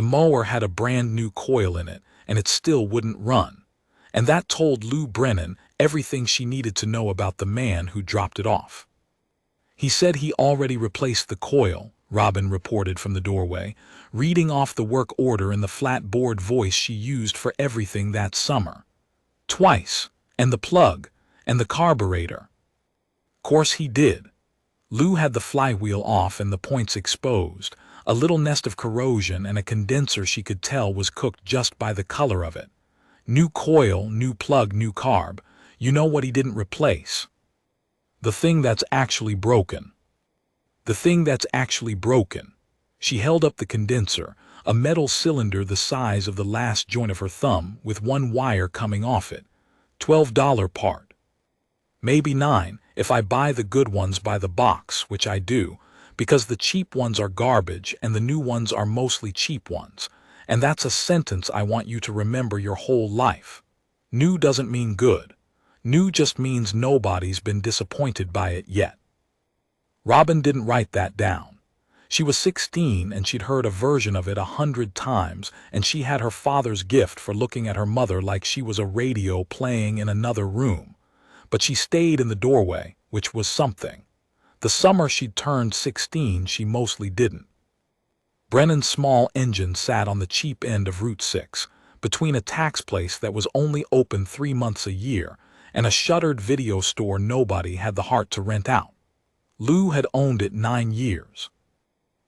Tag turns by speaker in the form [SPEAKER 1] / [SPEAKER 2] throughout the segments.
[SPEAKER 1] The mower had a brand new coil in it, and it still wouldn't run. And that told Lou Brennan everything she needed to know about the man who dropped it off. He said he already replaced the coil, Robin reported from the doorway, reading off the work order in the flat-board voice she used for everything that summer. Twice, and the plug, and the carburetor. Course he did. Lou had the flywheel off and the points exposed, a little nest of corrosion and a condenser she could tell was cooked just by the color of it. New coil, new plug, new carb. You know what he didn't replace? The thing that's actually broken. The thing that's actually broken. She held up the condenser, a metal cylinder the size of the last joint of her thumb with one wire coming off it. $12 part. Maybe $9 if I buy the good ones by the box, which I do, because the cheap ones are garbage and the new ones are mostly cheap ones. And that's a sentence I want you to remember your whole life. New doesn't mean good. New just means nobody's been disappointed by it yet. Robin didn't write that down. She was 16 and she'd heard a version of it 100 times, and she had her father's gift for looking at her mother like she was a radio playing in another room. But she stayed in the doorway, which was something. The summer she'd turned 16, she mostly didn't. Brennan's small engine sat on the cheap end of Route 6, between a tax place that was only open 3 months a year and a shuttered video store nobody had the heart to rent out. Lou had owned it 9 years.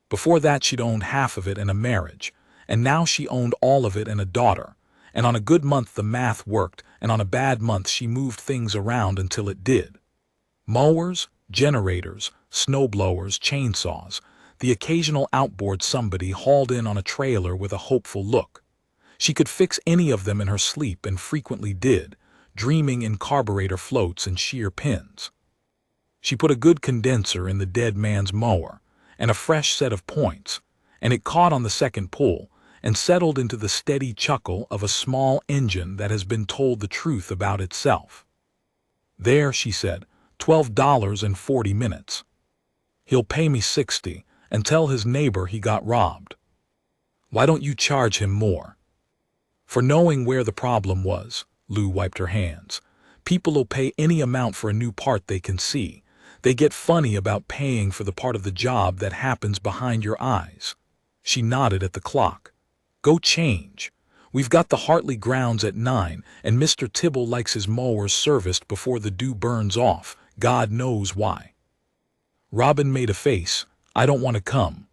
[SPEAKER 1] Before that she'd owned half of it in a marriage, and now she owned all of it and a daughter, and on a good month the math worked, and on a bad month she moved things around until it did. Mowers, generators, snowblowers, chainsaws, the occasional outboard somebody hauled in on a trailer with a hopeful look. She could fix any of them in her sleep and frequently did, dreaming in carburetor floats and shear pins. She put a good condenser in the dead man's mower, and a fresh set of points, and it caught on the second pull and settled into the steady chuckle of a small engine that has been told the truth about itself. There, she said, $12.40. He'll pay me $60 and tell his neighbor he got robbed. Why don't you charge him more? For knowing where the problem was, Lou wiped her hands. People'll pay any amount for a new part they can see. They get funny about paying for the part of the job that happens behind your eyes. She nodded at the clock. Go change. We've got the Hartley grounds at 9, and Mr. Tibble likes his mowers serviced before the dew burns off. God knows why. Robin made a face. I don't want to come.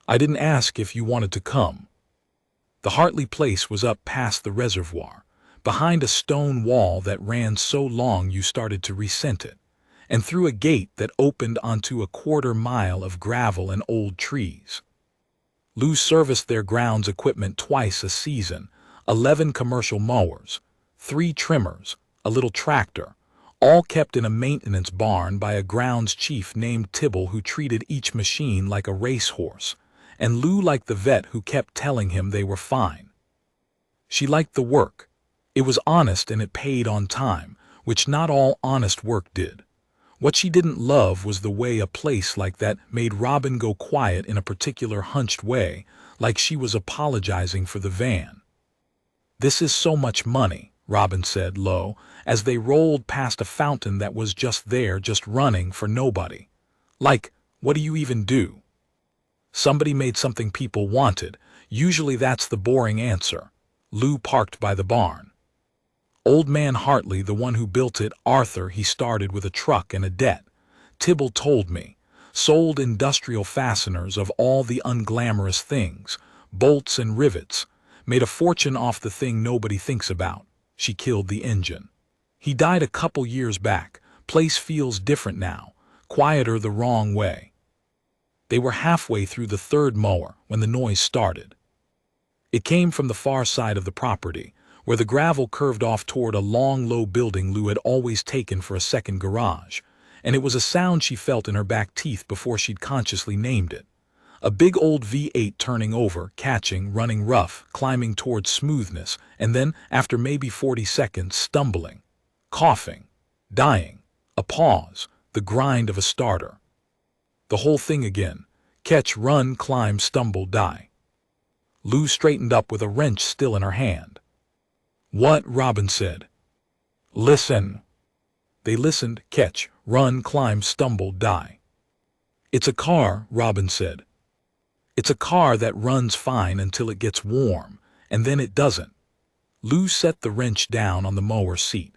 [SPEAKER 1] I didn't ask if you wanted to come. The Hartley place was up past the reservoir, behind a stone wall that ran so long you started to resent it, and through a gate that opened onto a quarter-mile of gravel and old trees. Lou serviced their grounds equipment twice a season, 11 commercial mowers, 3 trimmers, a little tractor, all kept in a maintenance barn by a grounds chief named Tibble who treated each machine like a racehorse, and Lou like the vet who kept telling him they were fine. She liked the work. It was honest and it paid on time, which not all honest work did. What she didn't love was the way a place like that made Robin go quiet in a particular hunched way, like she was apologizing for the van. This is so much money, Robin said low, as they rolled past a fountain that was just there, just running for nobody. Like, what do you even do? Somebody made something people wanted. Usually that's the boring answer. Lou parked by the barn. Old man Hartley, the one who built it, Arthur, he started with a truck and a debt. Tibble told me. Sold industrial fasteners of all the unglamorous things, bolts and rivets. Made a fortune off the thing nobody thinks about. She killed the engine. He died a couple years back. Place feels different now. Quieter the wrong way. They were halfway through the third mower when the noise started. It came from the far side of the property, where the gravel curved off toward a long, low building Lou had always taken for a second garage, and it was a sound she felt in her back teeth before she'd consciously named it. A big old V8 turning over, catching, running rough, climbing towards smoothness, and then, after maybe 40 seconds, stumbling, coughing, dying, a pause, the grind of a starter. The whole thing again. Catch, run, climb, stumble, die. Lou straightened up with a wrench still in her hand. "What?" Robin said. "Listen." They listened, catch, run, climb, stumble, die. "It's a car," Robin said. "It's a car that runs fine until it gets warm, and then it doesn't." Lou set the wrench down on the mower seat.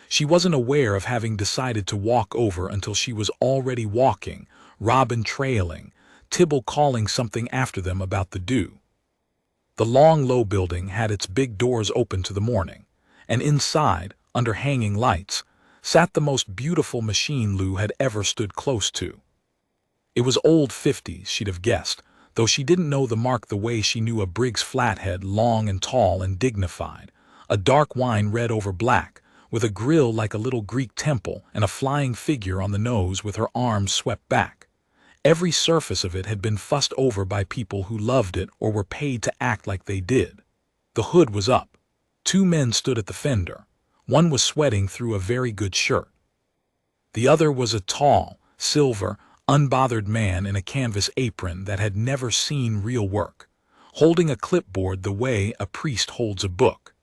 [SPEAKER 1] She wasn't aware of having decided to walk over until she was already walking, Robin trailing, Tibble calling something after them about the dew. The long, low building had its big doors open to the morning, and inside, under hanging lights, sat the most beautiful machine Lou had ever stood close to. It was old 50s, she'd have guessed, though she didn't know the mark the way she knew a Briggs flathead, long and tall and dignified, a dark wine red over black, with a grill like a little Greek temple and a flying figure on the nose with her arms swept back. Every surface of it had been fussed over by people who loved it or were paid to act like they did. The hood was up. 2 men stood at the fender. One was sweating through a very good shirt. The other was a tall, silver, unbothered man in a canvas apron that had never seen real work, holding a clipboard the way a priest holds a book.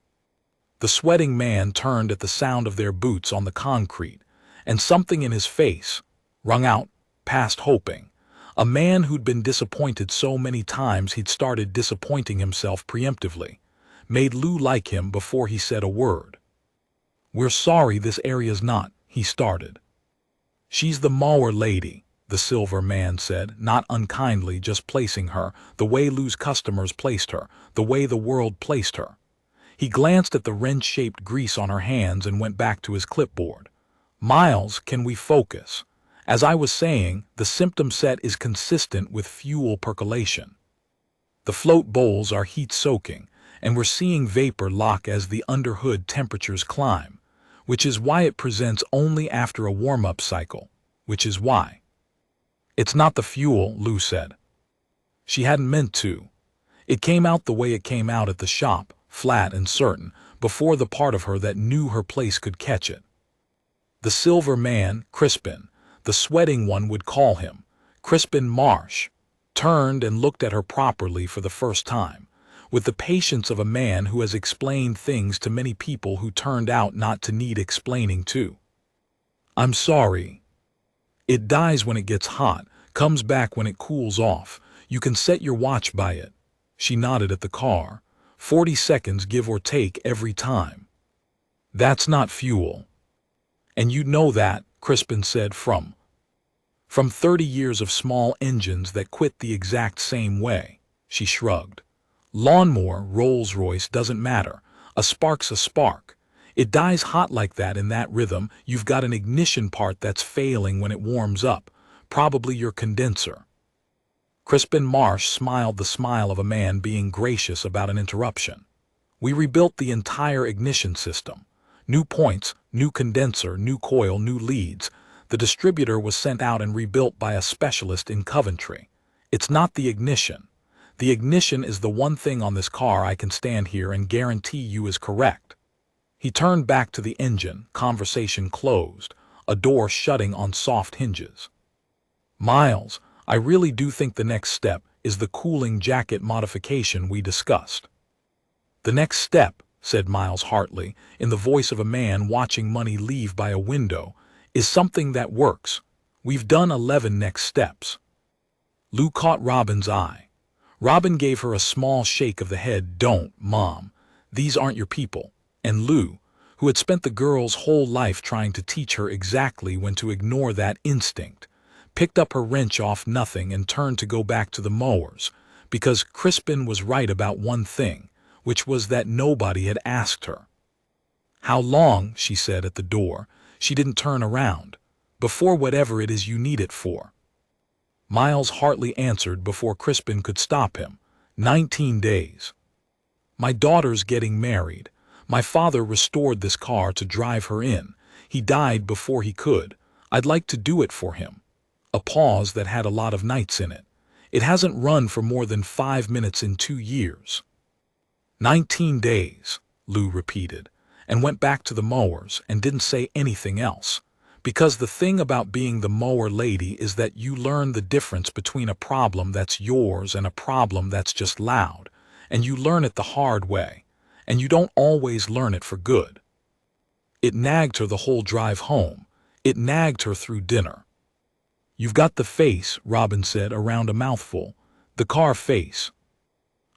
[SPEAKER 1] The sweating man turned at the sound of their boots on the concrete, and something in his face rung out, past hoping. A man who'd been disappointed so many times he'd started disappointing himself preemptively, made Lou like him before he said a word. "We're sorry this area's not," he started. "She's the mower lady," the silver man said, not unkindly, just placing her, the way Lou's customers placed her, the way the world placed her. He glanced at the wrench-shaped grease on her hands and went back to his clipboard. "Miles, can we focus? As I was saying, the symptom set is consistent with fuel percolation. The float bowls are heat-soaking, and we're seeing vapor lock as the underhood temperatures climb, which is why it presents only after a warm-up cycle, which is why." "It's not the fuel," Lou said. She hadn't meant to. It came out the way it came out at the shop, flat and certain, before the part of her that knew her place could catch it. The silver man, Crispin, the sweating one would call him, Crispin Marsh, turned and looked at her properly for the first time, with the patience of a man who has explained things to many people who turned out not to need explaining to. "I'm sorry. It dies when it gets hot, comes back when it cools off. You can set your watch by it." She nodded at the car. 40 seconds give or take every time. "That's not fuel." "And you know that," Crispin said, from 30 years of small engines that quit the exact same way." She shrugged. "Lawnmower, Rolls-Royce, doesn't matter. A spark's a spark. It dies hot like that in that rhythm. You've got an ignition part that's failing when it warms up, probably your condenser." Crispin Marsh smiled the smile of a man being gracious about an interruption. "We rebuilt the entire ignition system. New points, new condenser, new coil, new leads. The distributor was sent out and rebuilt by a specialist in Coventry. It's not the ignition. The ignition is the one thing on this car I can stand here and guarantee you is correct." He turned back to the engine, conversation closed, a door shutting on soft hinges. "Miles, I really do think the next step is the cooling jacket modification we discussed." "The next step," said Miles Hartley, in the voice of a man watching money leave by a window, "is something that works. We've done 11 next steps." Lou caught Robin's eye. Robin gave her a small shake of the head. "Don't, Mom. These aren't your people." And Lou, who had spent the girl's whole life trying to teach her exactly when to ignore that instinct, picked up her wrench off nothing and turned to go back to the mowers, because Crispin was right about one thing, which was that nobody had asked her. "How long," she said at the door. She didn't turn around. "Before whatever it is you need it for." Miles Hartley answered before Crispin could stop him. 19 days. "My daughter's getting married. My father restored this car to drive her in. He died before he could. I'd like to do it for him." A pause that had a lot of nights in it. "It hasn't run for more than 5 minutes in 2 years. 19 days, Lou repeated, and went back to the mowers and didn't say anything else. Because the thing about being the mower lady is that you learn the difference between a problem that's yours and a problem that's just loud, and you learn it the hard way, and you don't always learn it for good. It nagged her the whole drive home. It nagged her through dinner. "You've got the face," Robin said around a mouthful. "The car face."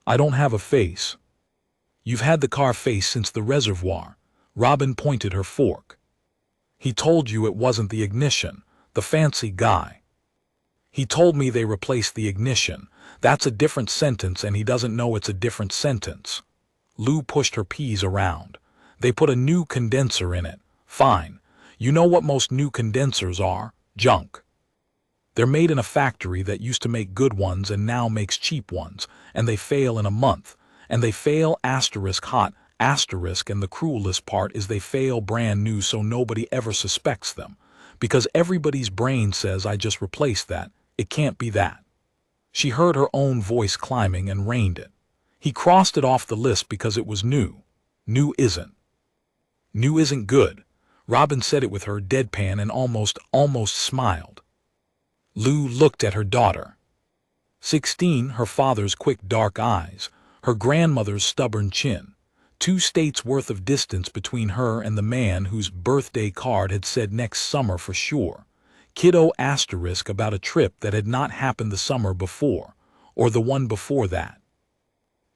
[SPEAKER 1] "I don't have a face." "You've had the car face since the reservoir." Robin pointed her fork. "He told you it wasn't the ignition, the fancy guy." "He told me they replaced the ignition. That's a different sentence, and he doesn't know it's a different sentence." Lou pushed her peas around. "They put a new condenser in it." "Fine. You know what most new condensers are? Junk. They're made in a factory that used to make good ones and now makes cheap ones, and they fail in a month. And they fail hot, and the cruelest part is they fail brand new so nobody ever suspects them. Because everybody's brain says, I just replaced that. It can't be that." She heard her own voice climbing and reined it. "He crossed it off the list because it was new. New isn't. New isn't good." Robin said it with her deadpan and almost smiled. Lou looked at her daughter. 16, her father's quick dark eyes, her grandmother's stubborn chin. 2 states worth of distance between her and the man whose birthday card had said next summer for sure. Kiddo asterisk about a trip that had not happened the summer before, or the one before that.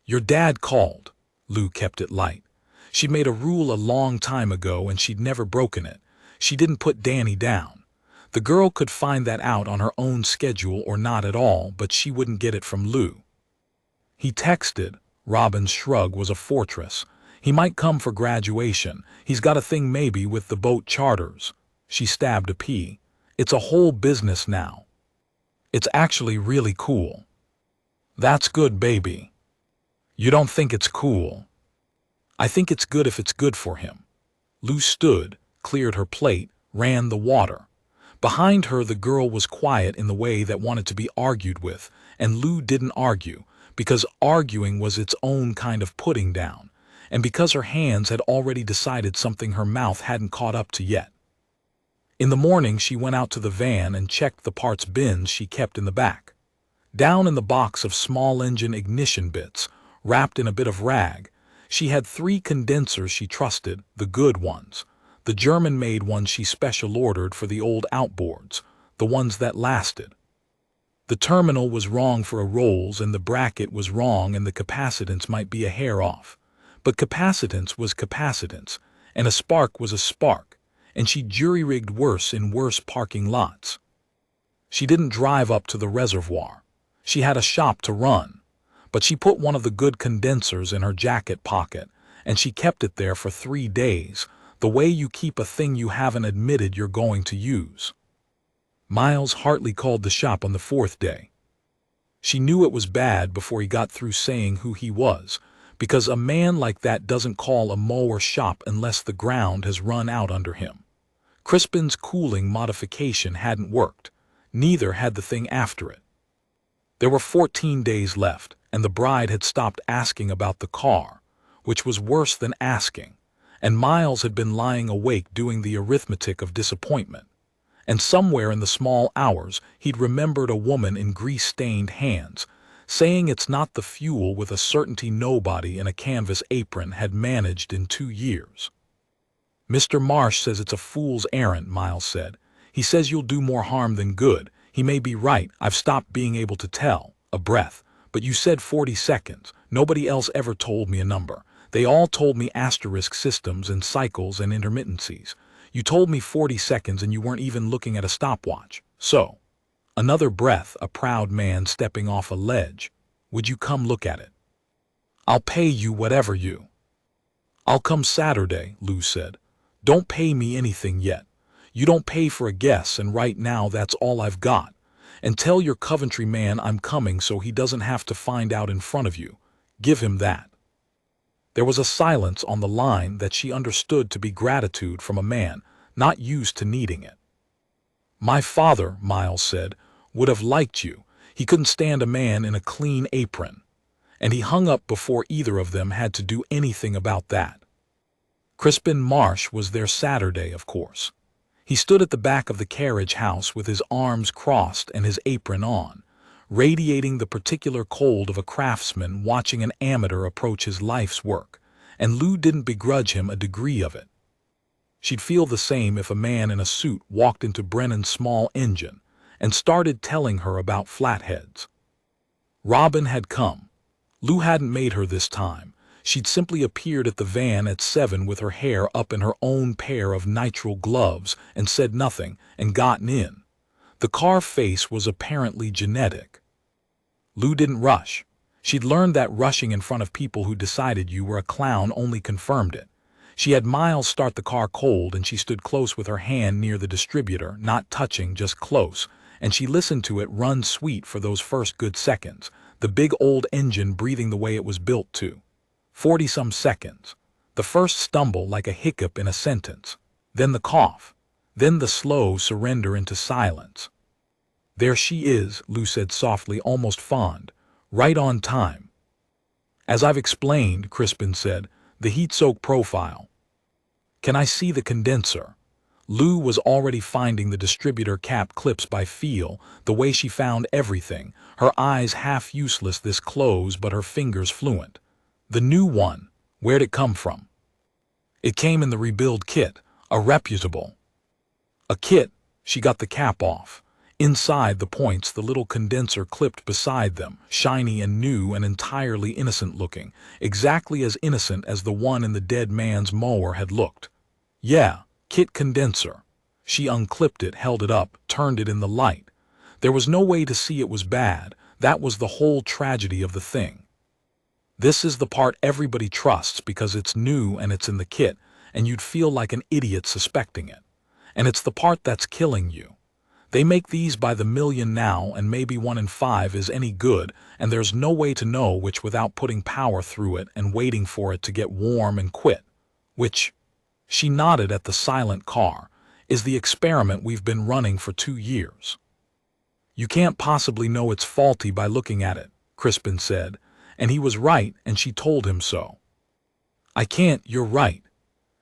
[SPEAKER 1] "Your dad called." Lou kept it light. She'd made a rule a long time ago and she'd never broken it. She didn't put Danny down. The girl could find that out on her own schedule or not at all, but she wouldn't get it from Lou. "He texted." Robin's shrug was a fortress. "He might come for graduation. He's got a thing maybe with the boat charters." She stabbed a pea. "It's a whole business now. It's actually really cool." "That's good, baby." "You don't think it's cool?" "I think it's good if it's good for him." Lou stood, cleared her plate, ran the water. Behind her the girl was quiet in the way that wanted to be argued with, and Lou didn't argue, because arguing was its own kind of putting down, and because her hands had already decided something her mouth hadn't caught up to yet. In the morning she went out to the van and checked the parts bins she kept in the back. Down in the box of small engine ignition bits, wrapped in a bit of rag, she had 3 condensers she trusted, the good ones. The German-made ones she special ordered for the old outboards, the ones that lasted. The terminal was wrong for a Rolls and the bracket was wrong and the capacitance might be a hair off. But capacitance was capacitance, and a spark was a spark, and she jury-rigged worse in worse parking lots. She didn't drive up to the reservoir. She had a shop to run. But she put one of the good condensers in her jacket pocket, and she kept it there for 3 days, the way you keep a thing you haven't admitted you're going to use. Miles Hartley called the shop on the 4th day. She knew it was bad before he got through saying who he was, because a man like that doesn't call a mower shop unless the ground has run out under him. Crispin's cooling modification hadn't worked. Neither had the thing after it. There were 14 days left, and the bride had stopped asking about the car, which was worse than asking, and Miles had been lying awake doing the arithmetic of disappointment. And somewhere in the small hours he'd remembered a woman in grease-stained hands, saying it's not the fuel with a certainty nobody in a canvas apron had managed in 2 years. "Mr. Marsh says it's a fool's errand," Miles said. "He says you'll do more harm than good. He may be right. I've stopped being able to tell." A breath. "But you said 40 seconds. Nobody else ever told me a number. They all told me asterisk systems and cycles and intermittencies. You told me 40 seconds and you weren't even looking at a stopwatch. So." Another breath, a proud man stepping off a ledge. "Would you come look at it?" "I'll pay you whatever you." "I'll come Saturday," Lou said. "Don't pay me anything yet. You don't pay for a guess, and right now that's all I've got. And tell your Coventry man I'm coming so he doesn't have to find out in front of you. Give him that." There was a silence on the line that she understood to be gratitude from a man not used to needing it. "My father," Miles said, "would have liked you. He couldn't stand a man in a clean apron." And he hung up before either of them had to do anything about that. Crispin Marsh was there Saturday, of course. He stood at the back of the carriage house with his arms crossed and his apron on, radiating the particular cold of a craftsman watching an amateur approach his life's work, and Lou didn't begrudge him a degree of it. She'd feel the same if a man in a suit walked into Brennan's small engine and started telling her about flatheads. Robin had come. Lou hadn't made her this time. She'd simply appeared at the van at 7 with her hair up in her own pair of nitrile gloves and said nothing and gotten in. The car face was apparently genetic. Lou didn't rush. She'd learned that rushing in front of people who decided you were a clown only confirmed it. She had Miles start the car cold, and she stood close with her hand near the distributor, not touching, just close, and she listened to it run sweet for those first good seconds, the big old engine breathing the way it was built to. 40-some seconds. The first stumble like a hiccup in a sentence. Then the cough. Then the slow surrender into silence. "There she is," Lou said softly, almost fond. "Right on time." "As I've explained," Crispin said, "the heat-soak profile." "Can I see the condenser?" Lou was already finding the distributor cap clips by feel, the way she found everything, her eyes half useless this close but her fingers fluent. "The new one. Where'd it come from?" "It came in the rebuild kit. A reputable." "A kit?" She got the cap off. Inside the points, the little condenser clipped beside them, shiny and new and entirely innocent-looking, exactly as innocent as the one in the dead man's mower had looked. "Yeah, kit condenser." She unclipped it, held it up, turned it in the light. There was no way to see it was bad. That was the whole tragedy of the thing. "This is the part everybody trusts because it's new and it's in the kit, and you'd feel like an idiot suspecting it. And it's the part that's killing you. They make these by the million now, and maybe 1 in 5 is any good, and there's no way to know which without putting power through it and waiting for it to get warm and quit. Which," she nodded at the silent car, "is the experiment we've been running for 2 years. "You can't possibly know it's faulty by looking at it," Crispin said, and he was right, and she told him so. "I can't, you're right."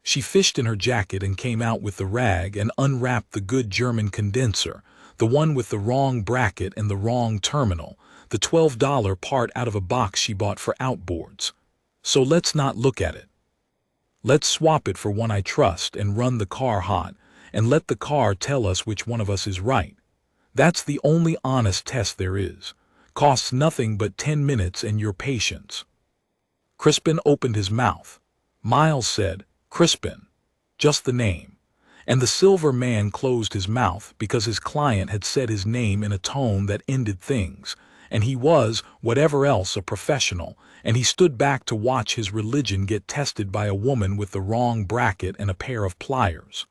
[SPEAKER 1] She fished in her jacket and came out with the rag and unwrapped the good German condenser, the one with the wrong bracket and the wrong terminal, the $12 part out of a box she bought for outboards. "So let's not look at it. Let's swap it for one I trust and run the car hot, and let the car tell us which one of us is right. That's the only honest test there is. Costs nothing but 10 minutes and your patience." Crispin opened his mouth. Miles said, "Crispin." Just the name. And the silver man closed his mouth because his client had said his name in a tone that ended things, and he was, whatever else, a professional, and he stood back to watch his religion get tested by a woman with the wrong bracket and a pair of pliers.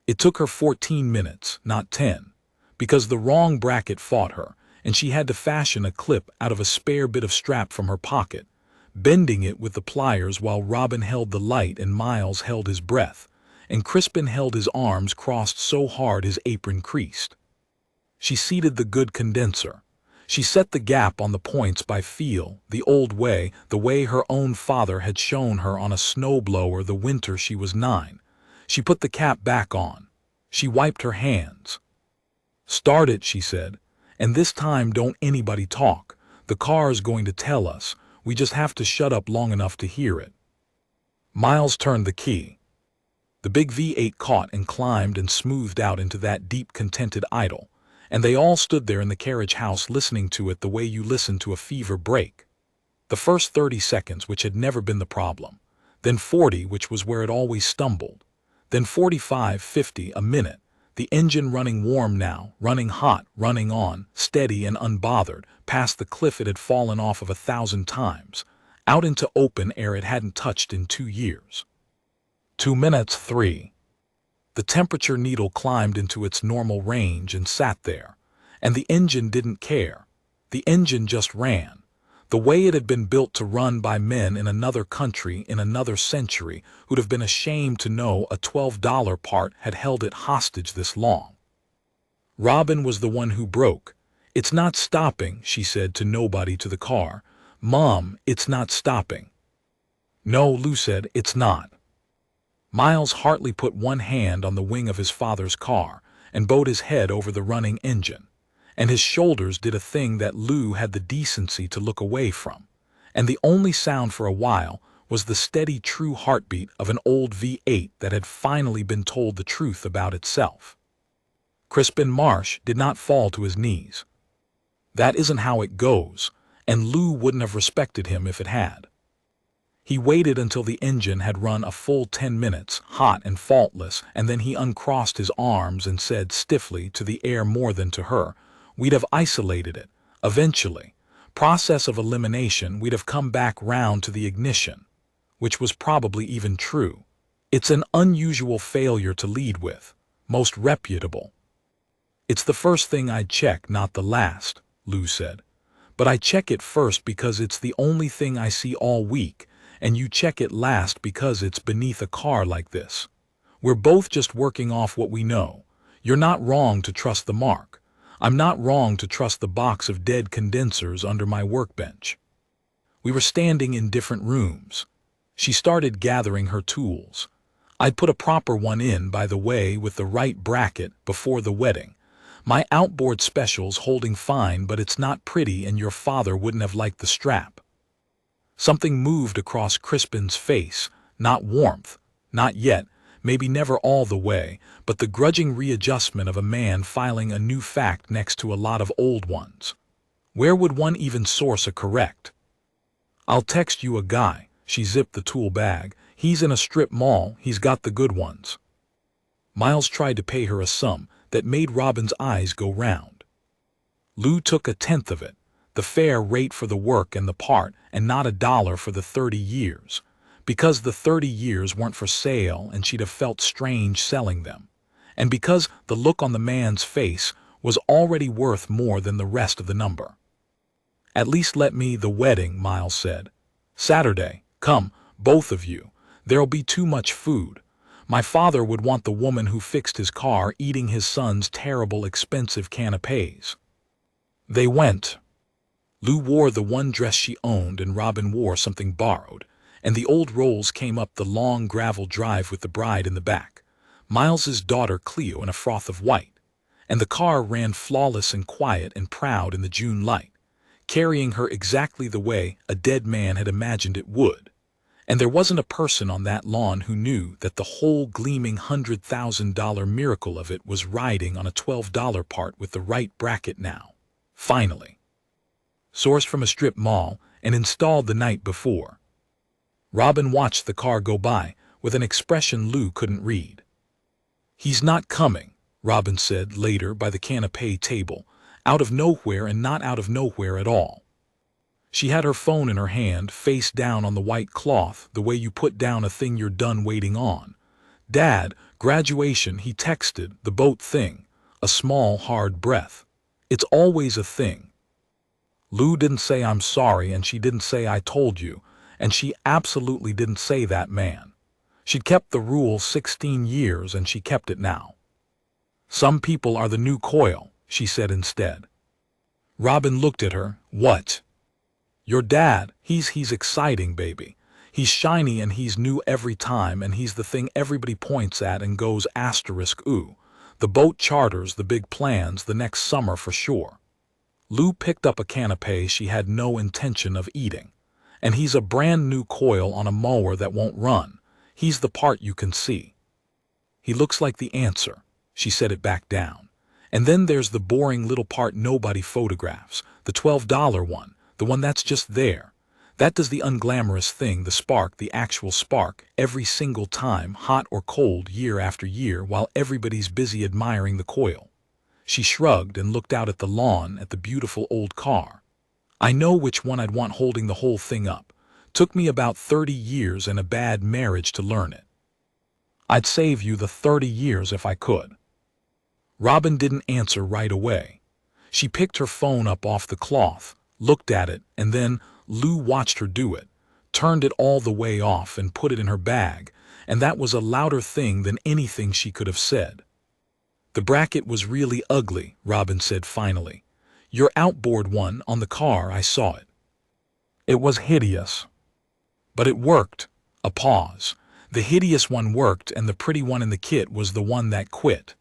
[SPEAKER 1] It took her 14 minutes, not 10, because the wrong bracket fought her, and she had to fashion a clip out of a spare bit of strap from her pocket, bending it with the pliers while Robin held the light and Miles held his breath, and Crispin held his arms crossed so hard his apron creased. She seated the good condenser. She set the gap on the points by feel, the old way, the way her own father had shown her on a snowblower the winter she was 9. She put the cap back on. She wiped her hands. "Start it," she said, "and this time don't anybody talk. The car's going to tell us. We just have to shut up long enough to hear it." Miles turned the key. The big V8 caught and climbed and smoothed out into that deep, contented idle, and they all stood there in the carriage house listening to it the way you listen to a fever break. The first 30 seconds, which had never been the problem, then 40, which was where it always stumbled, then 45, 50, a minute, the engine running warm now, running hot, running on, steady and unbothered, past the cliff it had fallen off of 1,000 times, out into open air it hadn't touched in 2 years. 2 minutes, 3. The temperature needle climbed into its normal range and sat there, and the engine didn't care. The engine just ran. The way it had been built to run by men in another country in another century who'd have been ashamed to know a $12 part had held it hostage this long. Robin was the one who broke. "It's not stopping," she said to nobody to the car. "Mom, it's not stopping." "No," Lou said, "it's not." Miles Hartley put one hand on the wing of his father's car and bowed his head over the running engine. and his shoulders did a thing that Lou had the decency to look away from, and the only sound for a while was the steady, true heartbeat of an old V8 that had finally been told the truth about itself. Crispin Marsh did not fall to his knees. That isn't how it goes, and Lou wouldn't have respected him if it had. He waited until the engine had run a full 10 minutes, hot and faultless, and then he uncrossed his arms and said stiffly to the air more than to her, "We'd have isolated it. Eventually. Process of elimination, we'd have come back round to the ignition." Which was probably even true. It's an unusual failure to lead with. Most reputable. "It's the first thing I'd check, not the last," Lou said. "But I check it first because it's the only thing I see all week, and you check it last because it's beneath a car like this. We're both just working off what we know. You're not wrong to trust the mark. I'm not wrong to trust the box of dead condensers under my workbench." We were standing in different rooms. She started gathering her tools. "I'd put a proper one in, by the way, with the right bracket, before the wedding. My outboard special's holding fine, but it's not pretty, and your father wouldn't have liked the strap." Something moved across Crispin's face, not warmth, not yet, maybe never all the way, but the grudging readjustment of a man filing a new fact next to a lot of old ones. Where would one even source a correct? "I'll text you a guy." She zipped the tool bag. "He's in a strip mall. He's got the good ones." Miles tried to pay her a sum that made Robin's eyes go round. Lou took 1/10 of it, the fair rate for the work and the part, and not $1 for the 30 years, because the 30 years weren't for sale and she'd have felt strange selling them, and because the look on the man's face was already worth more than the rest of the number. "At least let me the wedding," Miles said. "Saturday. Come, both of you. There'll be too much food. My father would want the woman who fixed his car eating his son's terrible expensive canapés." They went. Lou wore the one dress she owned and Robin wore something borrowed, and the old Rolls came up the long gravel drive with the bride in the back, Miles's daughter Cleo in a froth of white, and the car ran flawless and quiet and proud in the June light, carrying her exactly the way a dead man had imagined it would. And there wasn't a person on that lawn who knew that the whole gleaming $100,000 miracle of it was riding on a $12 part with the right bracket now. Finally. Sourced from a strip mall and installed the night before. Robin watched the car go by with an expression Lou couldn't read. "He's not coming," Robin said later by the canapé table, out of nowhere and not out of nowhere at all. She had her phone in her hand, face down on the white cloth, the way you put down a thing you're done waiting on. "Dad, graduation," he texted, "the boat thing." A small, hard breath. "It's always a thing." Lou didn't say "I'm sorry," and she didn't say "I told you," and she absolutely didn't say "that man." She'd kept the rule 16 years, and she kept it now. "Some people are the new coil," she said instead. Robin looked at her. "What?" "Your dad, he's exciting, baby. He's shiny and he's new every time, and he's the thing everybody points at and goes asterisk ooh. The boat charters, the big plans, the next summer for sure." Lou picked up a canapé she had no intention of eating. "And he's a brand new coil on a mower that won't run. He's the part you can see." "He looks like the answer." She set it back down. "And then there's the boring little part nobody photographs, the $12 one. The one that's just there. That does the unglamorous thing, the spark, the actual spark, every single time, hot or cold, year after year, while everybody's busy admiring the coil." She shrugged and looked out at the lawn, at the beautiful old car. "I know which one I'd want holding the whole thing up. Took me about 30 years and a bad marriage to learn it. I'd save you the 30 years if I could." Robin didn't answer right away. She picked her phone up off the cloth, looked at it, and then Lou watched her do it, turned it all the way off and put it in her bag, and that was a louder thing than anything she could have said. "The bracket was really ugly," Robin said finally. "Your outboard one on the car, I saw it. It was hideous. But it worked." A pause. "The hideous one worked, and the pretty one in the kit was the one that quit."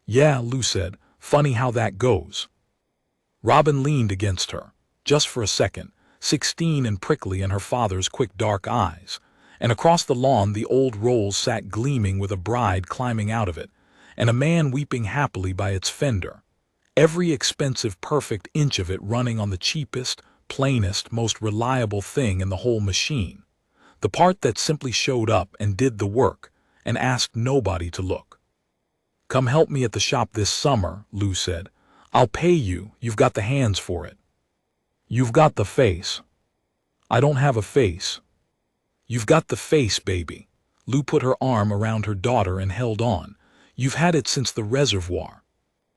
[SPEAKER 1] "Yeah," Lou said. "Funny how that goes." Robin leaned against her, just for a second, 16 and prickly in her father's quick dark eyes, and across the lawn the old Rolls sat gleaming with a bride climbing out of it, and a man weeping happily by its fender, every expensive perfect inch of it running on the cheapest, plainest, most reliable thing in the whole machine, the part that simply showed up and did the work, and asked nobody to look. "Come help me at the shop this summer," Lou said. "I'll pay you, you've got the hands for it." "You've got the face." "I don't have a face." "You've got the face, baby." Lou put her arm around her daughter and held on. "You've had it since the reservoir.